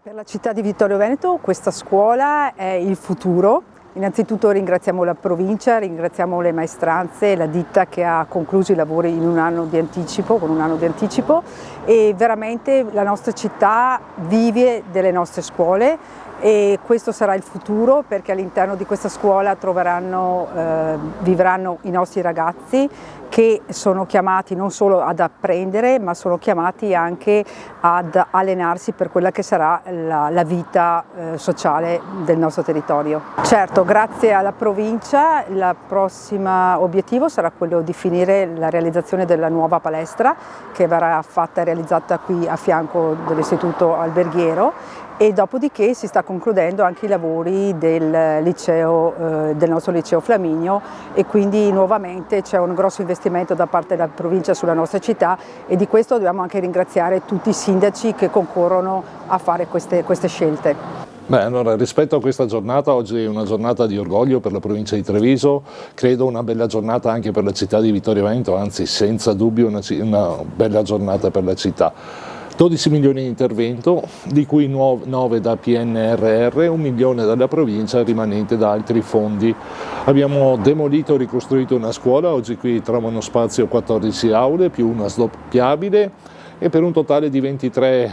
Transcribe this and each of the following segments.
Per la città di Vittorio Veneto questa scuola è il futuro. Innanzitutto ringraziamo la provincia, ringraziamo le maestranze e la ditta che ha concluso i lavori con un anno di anticipo e veramente la nostra città vive delle nostre scuole e questo sarà il futuro, perché all'interno di questa scuola vivranno i nostri ragazzi che sono chiamati non solo ad apprendere, ma sono chiamati anche ad allenarsi per quella che sarà la vita sociale del nostro territorio. Certo, grazie alla provincia il prossimo obiettivo sarà quello di finire la realizzazione della nuova palestra che verrà fatta e realizzata qui a fianco dell'istituto alberghiero, e dopodiché si sta concludendo anche i lavori del nostro liceo Flaminio, e quindi nuovamente c'è un grosso investimento da parte della provincia sulla nostra città, e di questo dobbiamo anche ringraziare tutti i sindaci che concorrono a fare queste scelte. Allora, rispetto a questa giornata, oggi è una giornata di orgoglio per la provincia di Treviso, credo una bella giornata anche per la città di Vittorio Veneto, anzi senza dubbio una bella giornata per la città. 12 milioni di intervento, di cui 9 da PNRR, 1 milione dalla provincia, il rimanente da altri fondi. Abbiamo demolito e ricostruito una scuola, oggi qui trovano spazio 14 aule più una sdoppiabile, e per un totale di 23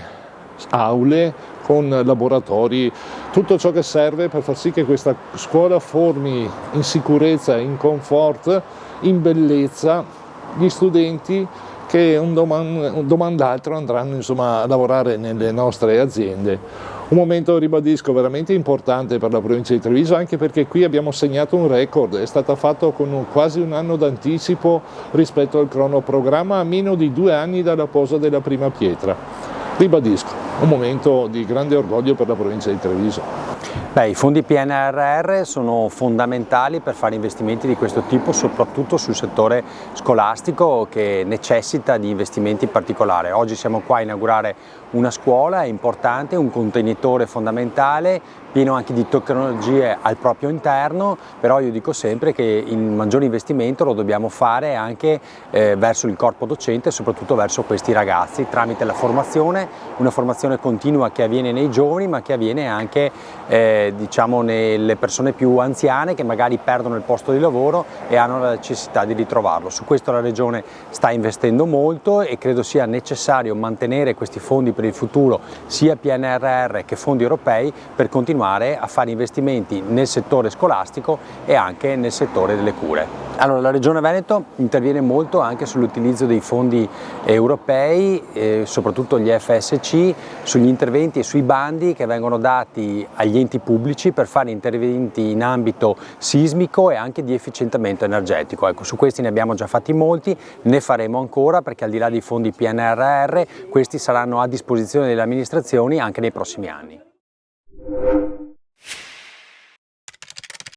aule con laboratori, tutto ciò che serve per far sì che questa scuola formi in sicurezza, in comfort, in bellezza gli studenti che un domani l'altro andranno a lavorare nelle nostre aziende. Un momento, ribadisco, veramente importante per la provincia di Treviso, anche perché qui abbiamo segnato un record, è stata fatta con quasi un anno d'anticipo rispetto al cronoprogramma, a meno di 2 anni dalla posa della prima pietra. Ribadisco, un momento di grande orgoglio per la provincia di Treviso. I fondi PNRR sono fondamentali per fare investimenti di questo tipo, soprattutto sul settore scolastico che necessita di investimenti in particolare. Oggi siamo qua a inaugurare una scuola importante, un contenitore fondamentale, pieno anche di tecnologie al proprio interno, però io dico sempre che il maggiore investimento lo dobbiamo fare anche verso il corpo docente e soprattutto verso questi ragazzi, tramite la formazione, una formazione continua che avviene nei giovani, ma che avviene anche nelle persone più anziane che magari perdono il posto di lavoro e hanno la necessità di ritrovarlo. Su questo la Regione sta investendo molto e credo sia necessario mantenere questi fondi per il futuro, sia PNRR che fondi europei, per continuare a fare investimenti nel settore scolastico e anche nel settore delle cure. Allora, la Regione Veneto interviene molto anche sull'utilizzo dei fondi europei, soprattutto gli FSC, sugli interventi e sui bandi che vengono dati agli enti pubblici per fare interventi in ambito sismico e anche di efficientamento energetico. Ecco, su questi ne abbiamo già fatti molti, ne faremo ancora, perché al di là dei fondi PNRR questi saranno a disposizione delle amministrazioni anche nei prossimi anni.